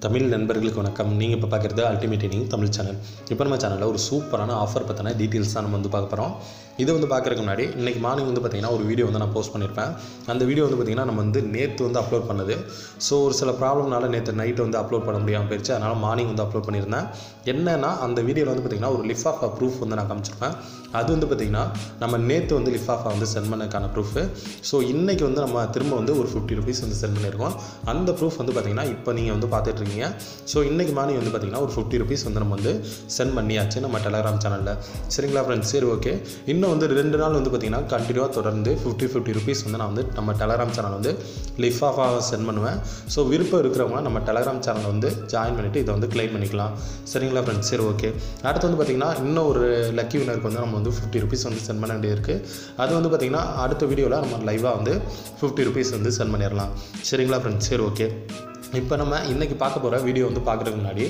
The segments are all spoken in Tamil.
தமிழ் நண்பர்களுக்கு வணக்கம். நீங்கள் இப்போ பார்க்குறது அல்டிமேட் ட்ரெய்னிங் தமிழ் சேனல். இப்போ நம்ம சேனலில் ஒரு சூப்பரான ஆஃபர் பற்றின டீட்டெயில்ஸ் தான் நம்ம பார்க்க போகிறோம். இது பார்க்குறதுக்கு முன்னாடி இன்றைக்கி மார்னிங் பார்த்திங்கன்னா ஒரு வீடியோ நான் போஸ்ட் பண்ணியிருப்பேன். அந்த வீடியோ பார்த்திங்கன்னா நம்ம நேற்று அப்லோட் பண்ணது. ஸோ ஒரு சில ப்ராப்ளம்னால நேற்று நைட்டு அப்லோட் பண்ண முடியாமல் போயிடுச்சு. அதனால் மார்னிங் அப்லோட் பண்ணியிருந்தேன். என்னென்னா அந்த வீடியோவில் பார்த்திங்கன்னா ஒரு லிஃப் ஆஃப் ப்ரூஃப் நான் காமிச்சிருப்பேன். அது பார்த்திங்கன்னா நம்ம நேற்று லிஃப் ஆஃப் சென்ட் பண்ணதுக்கான ப்ரூஃப். ஸோ இன்றைக்கி நம்ம திரும்ப ஒரு 50 rupees சென்ட் பண்ணியிருக்கோம். அந்த ப்ரூஃப் பார்த்திங்கன்னா இப்போ நீங்கள் பார்த்துட்ருக்கீங்க. ஸோ இன்றைக்கி மார்னிங் பார்த்திங்கன்னா ஒரு 50 rupees நம்ம சென்ட் பண்ணியாச்சு நம்ம டெலகிராம் சேனலில். சரிங்களா ஃப்ரெண்ட்ஸ்? சரி, ஓகே. இன்னும் 2 நாள் பார்த்திங்கன்னா கண்டினியூவாக தொடர்ந்து 50 rupees நான் நம்ம டெலகிராம் சேனல் லிஃப் ஆஃபாக சென்ட் பண்ணுவேன். ஸோ விருப்பம் இருக்கிறவங்க நம்ம டெலகிராம் சேனல் ஜாயின் பண்ணிவிட்டு இதை கிளைம் பண்ணிக்கலாம். சரிங்களா ஃப்ரெண்ட்ஸ்? சரி, ஓகே. அடுத்து பார்த்திங்கன்னா இன்னும் ஒரு லக்கி வினருக்கு நம்ம 50 rupees சென்ட் பண்ண வேண்டியது இருக்குது. அது பார்த்திங்கன்னா அடுத்த வீடியோவில் நம்ம லைவாக 50 rupees சென்ட் பண்ணிடலாம். சரிங்களா ஃப்ரெண்ட்ஸ்? சரி, ஓகே. இப்போ நம்ம இன்றைக்கி பார்க்க போகிற வீடியோ பார்க்குறதுக்கு முன்னாடி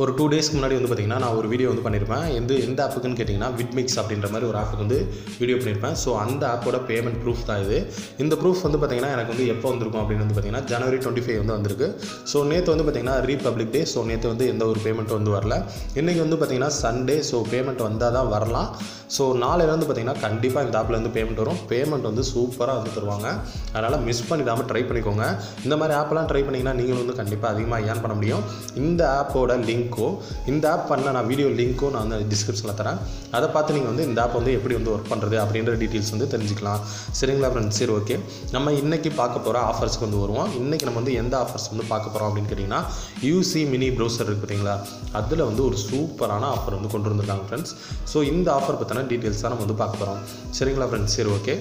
ஒரு 2 டேஸ்க்கு முன்னாடி பார்த்திங்கன்னா நான் ஒரு வீடியோ பண்ணியிருப்பேன். எந்த ஆப்புக்குன்னு கேட்டிங்கன்னா விட்மிக்ஸ் அப்படின்ற மாதிரி ஒரு ஆப்புக்கு வீடியோ பண்ணியிருப்பேன். ஸோ அந்த ஆப்போட பேமெண்ட் ப்ரூஃப் தான் இது. இந்த ப்ரூஃப் பார்த்திங்கன்னா எனக்கு எப்போ வந்திருக்கும் அப்படின்னு பார்த்திங்கன்னா January 25 வந்திருக்கு. ஸோ நேற்று பார்த்திங்கன்னா ரீபப்ளிக் டே. ஸோ நேற்று எந்த ஒரு பேமெண்ட்டும் வரல. இன்றைக்கி பார்த்திங்கன்னா சண்டே. ஸோ பேமெண்ட் வந்தால் தான் வரலாம். ஸோ நாளையிலேருந்து பார்த்திங்கன்னா கண்டிப்பாக இந்த ஆப்பில் பேமெண்ட் வரும். பேமெண்ட் சூப்பராக தருவாங்க. அதனால் மிஸ் பண்ணிடாமல் ட்ரை பண்ணிக்கோங்க. இந்த மாதிரி ஆப்பெல்லாம் ட்ரை பண்ணிங்கன்னா நீங்கள் கண்டிப்பாக அதிகமாக ஏர்ன் பண்ண முடியும். இந்த ஆப்போட இந்த ஆப் பண்ண நான் வீடியோ லிங்க்கும் நான் டிஸ்கிரிப்ஷனில் தரேன். அதை பார்த்து நீங்கள் இந்த ஆப் எப்படி ஒர்க் பண்ணுறது அப்படின்ற டீட்டெயில்ஸ் தெரிஞ்சுக்கலாம். சரிங்களா ஃப்ரெண்ட்ஸ்? சரி, ஓகே. நம்ம இன்றைக்கி பார்க்க போகிற ஆஃபர்ஸ்க்கு வருவோம். இன்றைக்கி நம்ம எந்த ஆஃபர்ஸ் பார்க்க போகிறோம் அப்படின்னு கேட்டிங்கன்னா யூசி மினி ப்ரௌசர் இருக்குது பார்த்தீங்களா, அதில் ஒரு சூப்பரான ஆஃபர் கொண்டு வந்திருக்காங்க ஃப்ரெண்ட்ஸ். ஸோ இந்த ஆஃபர் பற்றின டீட்டெயில்ஸ் தான் நம்ம பார்க்க போகிறோம். சரிங்களா ஃப்ரெண்ட்ஸ்? சரி, ஓகே.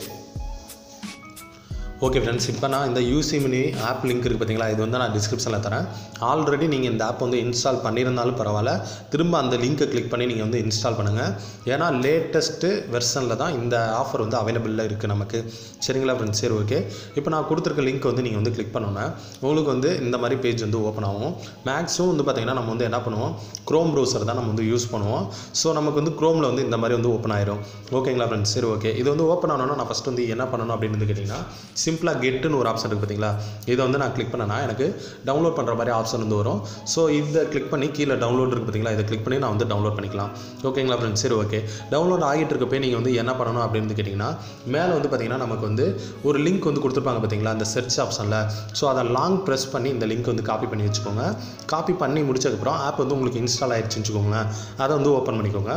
ஓகே ஃப்ரெண்ட்ஸ், இப்போ நான் இந்த யூசி மினி ஆப் லிங்க் இருக்குது பார்த்தீங்களா, இது நான் டிஸ்கிரிப்ஷனில் தரேன். ஆல்ரெடி நீங்கள் இந்த ஆப் இன்ஸ்டால் பண்ணியிருந்தாலும் பரவாயில்ல, திரும்ப அந்த லிங்க்கை கிளிக் பண்ணி நீங்கள் இன்ஸ்டால் பண்ணுங்கள். ஏன்னா லேட்டஸ்ட்டு வெர்ஷனில் தான் இந்த ஆஃபர் அவைலபிளாக இருக்குது நமக்கு. சரிங்களா ஃப்ரெண்ட்ஸ்? சரி, ஓகே. இப்போ நான் கொடுத்துருக்க லிங்க் நீங்கள் கிளிக் பண்ணோன்னா உங்களுக்கு இந்த மாதிரி பேஜ் ஓப்பன் ஆகும். மேக்ஸிமம் பார்த்திங்கன்னா நம்ம என்ன பண்ணுவோம், க்ரோம் ப்ரௌசர் தான் நம்ம யூஸ் பண்ணுவோம். ஸோ நமக்கு க்ரோமில் இந்த மாதிரி ஓப்பன் ஆயிரும். ஓகேங்களா ஃப்ரெண்ட்ஸ்? சரி, ஓகே. இது ஓப்பன் ஆனோன்னா நான் ஃபஸ்ட்டு என்ன பண்ணணும் அப்படின்னு கேட்டிங்கன்னா சிம்பிளாக கெட்டுன்னு ஒரு ஆப்ஷன் இருக்குது பார்த்தீங்களா, இதை நான் கிளிக் பண்ணேன்னா எனக்கு டவுன்லோட் பண்ணுற மாதிரி ஆப்ஷன் வரும். ஸோ இதை கிளிக் பண்ணி கீழே டவுன்லோட் இருக்குது பார்த்தீங்களா, இதை கிளிக் பண்ணி நான் டவுன்லோட் பண்ணிக்கலாம். ஓகேங்களா ஃப்ரெண்ட்ஸ்? சரி, ஓகே. டவுன்லோட் ஆகிட்டு இருக்கப்போ நீங்கள் என்ன பண்ணணும் அப்படின்னு கேட்டிங்கன்னா மேலே பார்த்தீங்கன்னா நமக்கு ஒரு லிங்க் கொடுத்துருப்பாங்க பார்த்தீங்களா அந்த சர்ச் ஆப்ஷனில். ஸோ அதை லாங் ப்ரெஸ் பண்ணி இந்த லிங்க் காப்பி பண்ணி வச்சுக்கோங்க. காப்பி பண்ணி முடிச்சதுக்கப்புறம் ஆப் உங்களுக்கு இன்ஸ்டால் ஆகிடுச்சுன்னு வச்சுக்கோங்களேன். அதை ஓப்பன் பண்ணிக்கோங்க.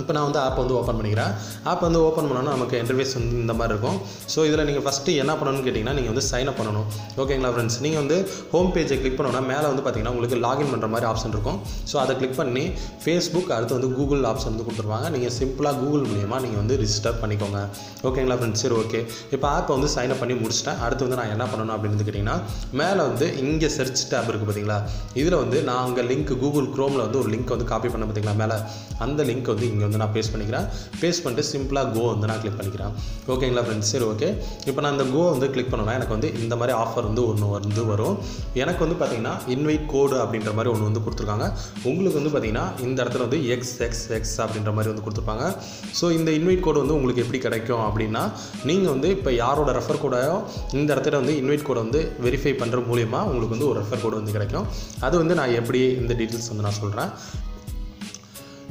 இப்போ நான் ஆப் ஓப்பன் பண்ணிக்கிறேன். ஆப் ஓப்பன் பண்ணோன்னா நமக்கு இன்டர்ஃபேஸ் இந்த மாதிரி இருக்கும். ஸோ இதில் நீங்கள் ஃபஸ்ட்டு என்ன பண்ணணும்னு கேட்டிங்கன்னா நீங்கள் சைன் அப் பண்ணணும். ஓகேங்களா ஃப்ரெண்ட்ஸ்? நீங்கள் ஹோம் பேஜை கிளிக் பண்ணோன்னா மேலே பார்த்தீங்கன்னா உங்களுக்கு லாகின் பண்ணுற மாதிரி ஆப்ஷன் இருக்கும். ஸோ அதை கிளிக் பண்ணி ஃபேஸ்புக் அடுத்து கூகுள் ஆப்ஷன் கொடுத்துருவாங்க. நீங்கள் சிம்பிளாக கூகுள் மூலியமாக நீங்கள் ரிஜிஸ்டர் பண்ணிக்கோங்க. ஓகேங்களா ஃப்ரெண்ட்ஸ்? சரி, ஓகே. இப்போ ஆப் சைன் அப் பண்ணி முடிச்சிட்டேன். அடுத்து நான் என்ன பண்ணணும் அப்படின்னு கேட்டிங்கன்னா மேலே இங்கே சர்ச் டேப் இருக்குது பார்த்தீங்களா, இதில் நான் அங்கே லிங்க் கூகுள் க்ரோமில் ஒரு லிங்க் காப்பி பண்ண பார்த்தீங்களா மேலே, அந்த லிங்க் இங்கே நான் பேஸ்ட் பண்ணிக்கிறேன். பேஸ்ட் பண்ணிட்டு சிம்பிளாக கோ நான் கிளிக் பண்ணிக்கிறேன். ஓகேங்களா ஃப்ரெண்ட்ஸ்? சரி, ஓகே. இப்போ நான் அந்த கோ கிளிக் பண்ணோன்னா எனக்கு இந்த மாதிரி ஆஃபர் ஒன்று வரும். எனக்கு பார்த்தீங்கன்னா இன்வைட் கோடு அப்படின்ற மாதிரி ஒன்று கொடுத்துருக்காங்க. உங்களுக்கு பார்த்தீங்கன்னா இந்த இடத்துல XXX அப்படின்ற மாதிரி கொடுத்துருப்பாங்க. ஸோ இந்த இன்வைட் கோடு உங்களுக்கு எப்படி கிடைக்கும் அப்படின்னா நீங்கள் இப்போ யாரோட ரெஃபர் கோடையோ இந்த இடத்துல இன்வைட் கோடை வெரிஃபை பண்ணுற மூலியமாக உங்களுக்கு ஒரு ரெஃபர் கோடு கிடைக்கும். அது நான் எப்படி இந்த டீட்டெயில்ஸ் நான் சொல்கிறேன்.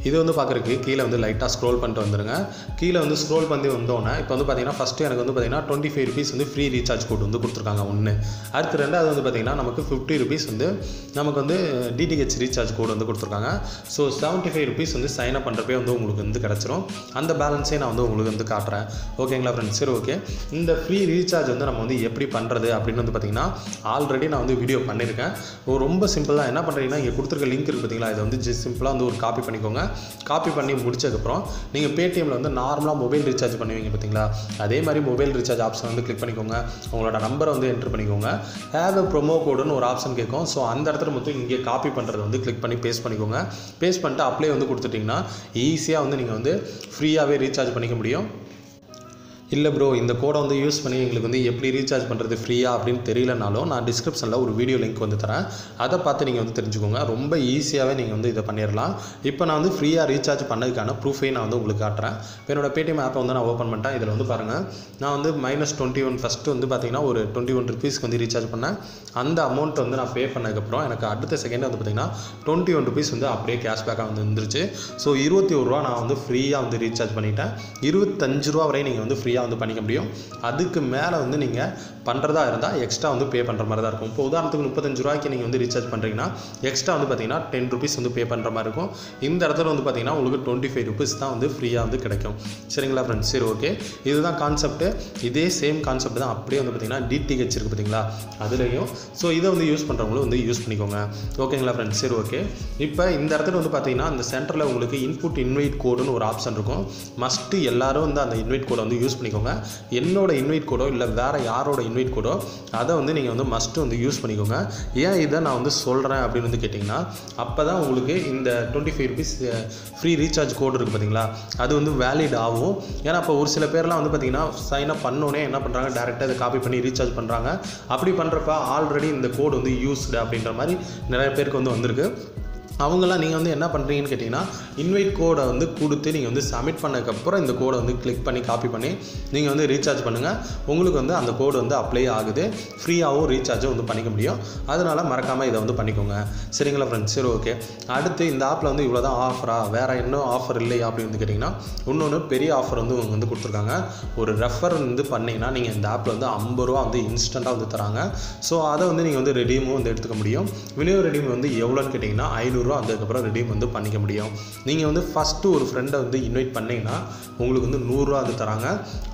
இது பார்க்குறதுக்கு கீழே லைட்டாக ஸ்க்ரோல் பண்ணிட்டு வந்துடுங்க. கீழே ஸ்க்ரோல் பண்ணி வந்தோன்னே இப்போ பார்த்தீங்கன்னா ஃபஸ்ட்டு எனக்கு பார்த்தீங்கன்னா 25 rupees ஃப்ரீ ரீசார்ஜ் கோட் கொடுத்துருக்காங்க ஒன்று. அடுத்து ரெண்டாவது பார்த்தீங்கன்னா நமக்கு 50 rupees நமக்கு DTH ரீசார்ஜ் கோட் கொடுத்துருக்காங்க. ஸோ 75 rupees சைன் அப் பண்ணுறப்பே உங்களுக்கு கிடச்சிரும். அந்த பேலன்ஸே நான் உங்களுக்கு காட்டுறேன். ஓகேங்களா ஃப்ரெண்ட்ஸ்? சரி, ஓகே. இந்த ஃப்ரீ ரீசார்ஜ் நம்ம எப்படி பண்ணுறது அப்படின்னு பார்த்தீங்கன்னா ஆல்ரெடி நான் வீடியோ பண்ணியிருக்கேன். ரொம்ப சிம்பிள் தான். என்ன பண்ணுறீங்கன்னா இங்கே கொடுத்துருக்க லிங்க் இருக்குது பார்த்தீங்களா, இதை சிம்பிளாக ஒரு காப்பி பண்ணிக்கோங்க. காப்பி பண்ணி முடிச்சதுக்கப்புறம் நீங்கள் பேடிஎம்மில் நார்மலாக மொபைல் ரீசார்ஜ் பண்ணுவீங்க பார்த்தீங்களா, அதே மாதிரி மொபைல் ரீசார்ஜ் ஆப்ஷன் கிளிக் பண்ணிக்கோங்க. உங்களோட நம்பரை என்ட்ரு பண்ணிக்கோங்க. ஹேவ் எ ப்ரோமோ கோடுன்னு ஒரு ஆப்ஷன் கேட்கும். ஸோ அந்த இடத்துல மொத்தம் இங்கே காப்பி பண்ணுறது கிளிக் பண்ணி பேஸ்ட் பண்ணிக்கோங்க. பேஸ்ட் பண்ணிட்டு அப்ளை கொடுத்துட்டிங்கன்னா ஈஸியாக நீங்கள் ஃப்ரீயாகவே ரீசார்ஜ் பண்ணிக்க முடியும். இல்லை ப்ரோ இந்த கோடை வந்து யூஸ் பண்ணி எங்களுக்கு வந்து எப்படி ரீசார்ஜ் பண்ணுறது ஃப்ரீயாக அப்படின்னு தெரியலனாலும் நான் டிஸ்கிரிப்ஷனில் ஒரு வீடியோ லிங்க் வந்து தரேன். அதை பார்த்து நீங்கள் வந்து தெரிஞ்சுக்கோங்க. ரொம்ப ஈஸியாகவே நீங்கள் வந்து இதை பண்ணிடலாம். இப்போ நான் வந்து ஃப்ரீயாக ரீசார்ஜ் பண்ணதுக்கான ப்ரூஃபை நான் வந்து உங்களுக்கு காட்டுறேன். இப்போ என்னோட பேடிஎம் ஆப்பை வந்து நான் ஓப்பன் பண்ணிட்டேன். இதில் வந்து பாருங்கள், நான் வந்து -21 ஃபஸ்ட்டு வந்து பார்த்திங்கன்னா ஒரு 21 ருபீஸ்க்கு வந்து ரீசார்ஜ் பண்ணேன். அந்த அமௌண்ட் வந்து நான் பே பண்ணதுக்கப்புறம் எனக்கு அடுத்த செகண்ட் வந்து பார்த்திங்கன்னா 21 ருபீஸ் வந்து அப்படியே கேஷ்பேக்காக வந்து வந்துருச்சு. ஸோ 21 ரூபா நான் வந்து ஃப்ரீயாக வந்து ரீசார்ஜ் பண்ணிட்டேன். 25 ரூபா வரை நீங்கள் வந்து ஃப்ரீயாக வந்து பண்ணிக்க முடியும். அதுக்கு மேலே வந்து நீங்கள் பண்ணுறதா இருந்தால் எக்ஸ்ட்ரா வந்து பே பண்ணுற மாதிரி தான் இருக்கும். இப்போ உதாரணத்துக்கு 35 ரூபாய்க்கு நீங்கள் வந்து ரீசார்ஜ் பண்ணுறீங்கன்னா எக்ஸ்ட்ரா வந்து பார்த்தீங்கன்னா 10 ருபீஸ் வந்து பே பண்ணுற மாதிரி இருக்கும். இந்த இடத்துல வந்து பார்த்தீங்கன்னா உங்களுக்கு 25 ருபீஸ் தான் வந்து ஃப்ரீயாக வந்து கிடைக்கும். சரிங்களா ஃப்ரெண்ட்ஸ்? சரி, ஓகே. இதுதான் கான்செப்ட்டு. இதே சேம் கான்செப்ட் தான் அப்படியே வந்து பார்த்தீங்கன்னா DTH இருக்குது பார்த்தீங்களா, அதுலேயும். ஸோ இதை வந்து யூஸ் பண்ணுறவங்களும் வந்து யூஸ் பண்ணிக்கோங்க. ஓகேங்களா ஃப்ரெண்ட்ஸ்? சரி, ஓகே. இப்போ இந்த இடத்துல வந்து பார்த்தீங்கன்னா இந்த சென்டரில் உங்களுக்கு இன்புட் இன்வைட் கோடுன்னு ஒரு ஆப்ஷன் இருக்கும். மஸ்ட்டு எல்லாரும் வந்து அந்த இன்வைட் கோடை வந்து யூஸ் பண்ணிக்கோங்க. என்னோட இன்வைட் கோடோ இல்லை வேறு யாரோட இன்வைட் கோடோ அதை வந்து நீங்கள் வந்து மஸ்ட்டு வந்து யூஸ் பண்ணிக்கோங்க. ஏன் இதை நான் வந்து சொல்கிறேன் அப்படின்னு வந்து கேட்டிங்கன்னா, அப்போ தான் உங்களுக்கு இந்த 25 ருபீஸ் ஃப்ரீ ரீசார்ஜ் கோடு இருக்குது பார்த்தீங்களா, அது வந்து வேலிட் ஆகும். ஏன்னா இப்போ ஒரு சில பேர்லாம் வந்து பார்த்திங்கன்னா சைன் அப் பண்ணோன்னே என்ன பண்ணுறாங்க, டேரெக்டாக இதை காப்பி பண்ணி ரீசார்ஜ் பண்ணுறாங்க. அப்படி பண்ணுறப்ப ஆல்ரெடி இந்த கோடு வந்து யூஸ்டு அப்படின்ற மாதிரி நிறைய பேருக்கு வந்து வந்திருக்கு. அவங்களாம் நீங்கள் வந்து என்ன பண்ணுறீங்கன்னு கேட்டிங்கன்னா, இன்வைட் கோடை வந்து கொடுத்து நீங்கள் வந்து சப்மிட் பண்ணதுக்கப்புறம் இந்த கோடை வந்து கிளிக் பண்ணி காப்பி பண்ணி நீங்கள் வந்து ரீசார்ஜ் பண்ணுங்கள். உங்களுக்கு வந்து அந்த கோடு வந்து அப்ளை ஆகுது. ஃப்ரீயாகவும் ரீசார்ஜும் வந்து பண்ணிக்க முடியும். அதனால் மறக்காமல் இதை வந்து பண்ணிக்கோங்க. சரிங்களா ஃப்ரெண்ட்ஸ்? சரி, ஓகே. அடுத்து இந்த ஆப்பில் வந்து இவ்வளோ தான் ஆஃபரா, வேறு இன்னும் ஆஃபர் இல்லையா அப்படின்னு வந்து கேட்டிங்கன்னா, இன்னொன்று பெரிய ஆஃபர் வந்து அவங்க வந்து கொடுத்துருக்காங்க. ஒரு ரெஃபர் வந்து பண்ணிங்கன்னா நீங்கள் இந்த ஆப்பில் வந்து 50 ரூபா வந்து இன்ஸ்டண்ட்டாக வந்து தராங்க. ஸோ அதை வந்து நீங்கள் வந்து ரெடீமும் வந்து எடுத்துக்க முடியும். விநியோக ரெடீம் வந்து எவ்வளோன்னு கேட்டிங்கன்னா 500 ரூபா அதுக்கப்புறம் ரெடீம் வந்து பண்ணிக்க முடியும். நீங்கள் வந்து ஃபஸ்ட்டு ஒரு ஃப்ரெண்டை வந்து இன்வைட் பண்ணிங்கன்னா உங்களுக்கு வந்து 100 ரூபா வந்து தராங்க.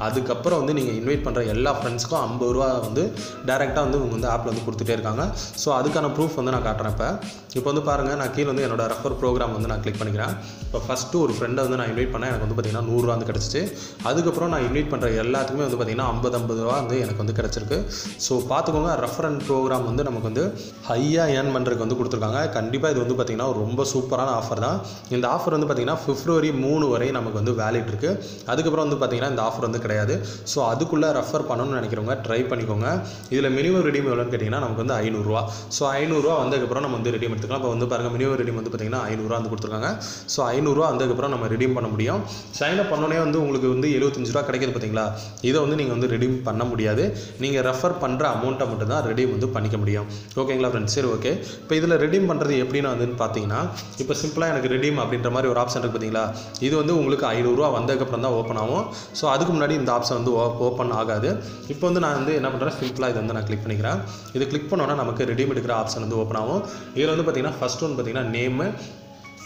அதுக்கப்புறம் வந்து நீங்கள் இன்வைட் பண்ணுற எல்லா ஃப்ரெண்ட்ஸ்க்கும் 50 ரூபா வந்து டேரெக்டாக வந்து இவங்க வந்து ஆப்பில் வந்து கொடுத்துட்டே இருக்காங்க. ஸோ அதுக்கான ப்ரூஃப் வந்து நான் காட்டுறேன். இப்போ வந்து பாருங்கள், நான் கீழே வந்து என்னோட ரெஃபர் ப்ரோக்ராம் வந்து நான் கிளிக் பண்ணிக்கிறேன். இப்போ ஃபஸ்ட்டு ஒரு ஃப்ரெண்டை வந்து நான் இன்வைட் பண்ணேன். எனக்கு வந்து பார்த்திங்கன்னா 100 ரூபா வந்து கிடச்சிச்சு. அதுக்கப்புறம் நான் இன்வைட் பண்ணுற எல்லாத்துக்குமே வந்து பார்த்திங்கன்னா 50 ரூபா வந்து எனக்கு வந்து கிடச்சிருக்கு. ஸோ பார்த்துக்கோங்க, ரெஃபரன்ஸ் ப்ரோக்ராம் வந்து நமக்கு வந்து ஹையாக ஏர்ன் பண்ணுறதுக்கு வந்து கொடுத்துருக்காங்க. கண்டிப்பாக இது வந்து பார்த்திங்கன்னா ரொம்ப சூப்பரான ஆஃபர் தான். இந்த ஆஃபர் வந்து பார்த்திங்கன்னா February 3 வரை நமக்கு வந்து வேலிட் இருக்குது. அதுக்கப்புறம் வந்து பார்த்திங்கன்னா இந்த ஆஃபர் வந்து கிடையாது. ஸோ அதுக்குள்ளே ரெஃபர் பண்ணணும்னு நினைக்கிறவங்க ட்ரை பண்ணிக்கோங்க. இதில் மினிமம் ரெடீம் எவ்வளோன்னு கேட்டிங்கன்னா நமக்கு வந்து 500 ரூபா. ஸோ 500 ரூபா வந்ததுக்கப்புறம் நம்ம வந்து ரெடீம் எடுத்துக்கலாம். இப்போ வந்து பாருங்கள், மினிமம் ரெடீம் வந்து பார்த்திங்கன்னா 500 ரூபா வந்து கொடுத்துருக்காங்க. ஸோ 500 ரூபா வந்ததுக்கப்புறம் நம்ம ரெடீம் பண்ண முடியும். சைன் அப் பண்ணோன்னே வந்து உங்களுக்கு வந்து 75 ரூபா கிடைக்கிது பார்த்தீங்களா, இதை வந்து நீங்கள் வந்து ரெடீம் பண்ண முடியாது. நீங்கள் ரெஃபர் பண்ணுற அமௌண்ட்டை மட்டும் தான் ரெடீம் வந்து பண்ணிக்க முடியும். ஓகேங்களா ஃப்ரெண்ட்ஸ்? சரி, ஓகே. இப்போ இதில் ரெடீம் பண்ணுறது எப்படின்னு வந்து பார்த்தீங்கன்னா, இப்போ சிம்பிளாக எனக்கு ரெடீம் அப்படின்ற மாதிரி ஒரு ஆப்ஷன் இருக்குது பார்த்தீங்களா, இது வந்து உங்களுக்கு 500 ரூபா வந்ததுக்கப்புறம் தான் ஓப்பன் ஆகும். ஸோ அதுக்கு முன்னாடி இந்த ஆப்ஷன் வந்து ஓப்பன் ஆகாது. இப்போ வந்து நான் வந்து என்ன பண்ணுறேன், சிம்பிளாக இதை வந்து நான் கிளிக் பண்ணிக்கிறேன். இது கிளிக் பண்ணோன்னா நமக்கு ரெடீம் எடுக்கிற ஆப்ஷன் வந்து ஓப்பன் ஆகும். இதில் வந்து பார்த்திங்கன்னா ஃபஸ்ட் ஒன்று பார்த்திங்கன்னா நேமு,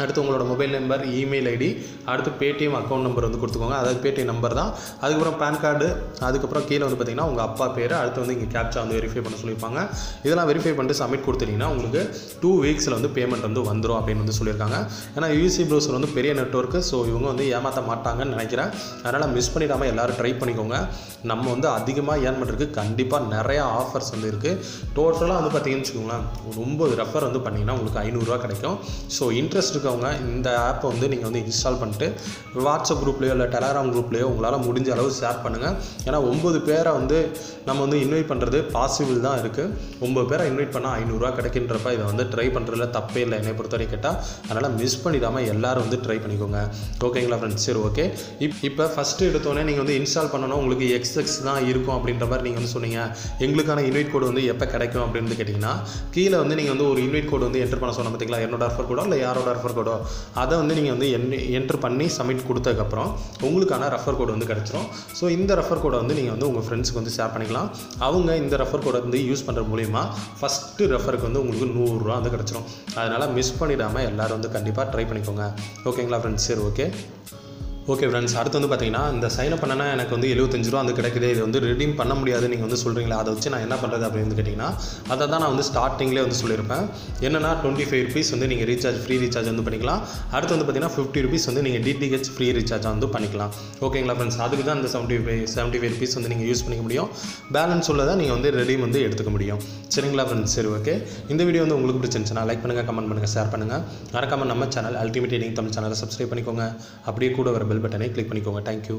அடுத்து உங்களோட மொபைல் நம்பர், இமெயில் ஐடி, அடுத்து பேடிஎம் அக்கௌண்ட் நம்பர் வந்து கொடுத்துக்கோங்க. அதாவது பேடிஎம் நம்பர் தான். அதுக்கப்புறம் பேன் கார்டு, அதுக்கப்புறம் கீழே வந்து பார்த்திங்கன்னா உங்கள் அப்பா பேர், அடுத்து வந்து இங்கே கேப்சா வந்து வெரிஃபை பண்ண சொல்லியிருப்பாங்க. இதெல்லாம் வெரிஃபை பண்ணிட்டு சப்மிட் கொடுத்துட்டிங்கன்னா உங்களுக்கு 2 வீக்ஸில் வந்து பேமெண்ட் வந்து வந்துடும் அப்படின்னு வந்து சொல்லியிருக்காங்க. ஏன்னா UC ப்ரௌசர் வந்து பெரிய நெட்வொர்க்கு. ஸோ இவங்க வந்து ஏமாற்ற மாட்டாங்கன்னு நினைக்கிறேன். அதனால் மிஸ் பண்ணிடாமல் எல்லோரும் ட்ரை பண்ணிக்கோங்க. நம்ம வந்து அதிகமாக ஏர்ன் பண்ணுறதுக்கு கண்டிப்பாக நிறையா ஆஃபர்ஸ் வந்து இருக்குது. டோட்டலாக வந்து பார்த்திங்கன்னு வச்சுக்கோங்களேன், 9 ரெஃபர் வந்து பண்ணிங்கன்னா உங்களுக்கு 500 ரூபா கிடைக்கும். ஸோ இன்ட்ரெஸ்ட் அவங்க இந்த ஆப்பை வந்து நீங்கள் வந்து இன்ஸ்டால் பண்ணிட்டு வாட்ஸ்அப் குரூப்லேயோ இல்லை டெலகிராம் குரூப்லேயோ உங்களால் முடிஞ்ச அளவு ஷேர் பண்ணுங்கள். ஏன்னா 9 பேரை வந்து நம்ம வந்து இன்வைட் பண்ணுறது பாசிபிள் தான் இருக்குது. 9 பேரை இன்வைட் பண்ணால் 500 ரூபா கிடைக்கின்றப்ப இதை வந்து ட்ரை பண்ணுறதுல தப்பே இல்லை என்னை பொறுத்தவரை கேட்டால். அதனால் மிஸ் பண்ணிடாமல் எல்லோரும் வந்து ட்ரை பண்ணிக்கோங்க. ஓகேங்களா ஃப்ரெண்ட்ஸ்? சரி, ஓகே. இப்போ ஃபஸ்ட்டு எடுத்தோடனே நீங்கள் வந்து இன்ஸ்டால் பண்ணணும், உங்களுக்கு XX தான் இருக்கும் அப்படின்ற மாதிரி நீங்கள் வந்து சொன்னீங்க. எங்களுக்கான இன்வைட் கோடு வந்து எப்போ கிடைக்கும் அப்படின்னு கேட்டிங்கன்னா, கீழே வந்து நீங்கள் வந்து ஒரு இன்வைட் கோடு வந்து என்டர் பண்ண சொன்ன பார்த்தீங்களா, என்னோட ரெஃபர் கோடோ இல்லை யாரோட ரெஃபர் கோடோ, அதை வந்து நீங்கள் வந்து என்ட்ரு பண்ணி சப்மிட் கொடுத்ததுக்கப்புறம் உங்களுக்கான ரெஃபர் கோடு வந்து கிடச்சிரும். ஸோ இந்த ரெஃபர் கோடை வந்து நீங்கள் வந்து உங்கள் ஃப்ரெண்ட்ஸுக்கு வந்து ஷேர் பண்ணிக்கலாம். அவங்க இந்த ரெஃபர் கோடை வந்து யூஸ் பண்ணுற மூலிமா ஃபஸ்ட்டு ரெஃபருக்கு வந்து உங்களுக்கு 100 ரூபா வந்து கிடச்சிரும். அதனால் மிஸ் பண்ணிடாமல் எல்லோரும் வந்து கண்டிப்பாக ட்ரை பண்ணிக்கோங்க. ஓகேங்களா ஃப்ரெண்ட்ஸ்? சரி, ஓகே. ஓகே ஃப்ரெண்ட்ஸ், அடுத்து வந்து பார்த்தீங்கன்னா இந்த சைனப் பண்ணனா எனக்கு வந்து 75 ரூபா வந்து கிடைக்குது, இது வந்து ரெடீம் பண்ண முடியாது நீங்கள் வந்து சொல்கிறீங்களா, அதை வச்சு நான் என்ன பண்ணுறது அப்படின்னு வந்து கேட்டிங்கன்னா, அதை தான் நான் வந்து ஸ்டார்டிங்லேயே வந்து சொல்லியிருப்பேன். என்னென்னா 25 ருபீஸ் வந்து நீங்கள் ஃப்ரீ ரீசார்ஜ் வந்து பண்ணிக்கலாம். அடுத்து வந்து பார்த்தீங்கன்னா 50 ருபீஸ் வந்து நீங்கள் DTH ஃப்ரீ ரீசார்ஜ் வந்து பண்ணிக்கலாம். ஓகேங்களா ஃப்ரெண்ட்ஸ்? அதுக்கு தான் இந்த 75 ருபீஸ் வந்து நீங்கள் யூஸ் பண்ணிக்க முடியும். பேலன்ஸ் உள்ளதை நீங்கள் வந்து ரெடீம் வந்து எடுத்துக்க முடியும். சரிங்களா ஃப்ரெண்ட்ஸ்? சரி, ஓகே. இந்த வீடியோ வந்து உங்களுக்கு பிடிச்சிருந்துச்சுன்னா லைக் பண்ணுங்கள், கமெண்ட் பண்ணுங்கள், ஷேர் பண்ணுங்கள். மறக்காமல் நம்ம சேனல் அல்டிமேட் ட்ரேடிங் தமிழ் சேனலை சப்ஸ்கிரைப் பண்ணிக்கோங்க. அப்படியே கூட வர பெல் பட்டனை கிளிக் பண்ணிக்கோங்க. தேங்க்யூ.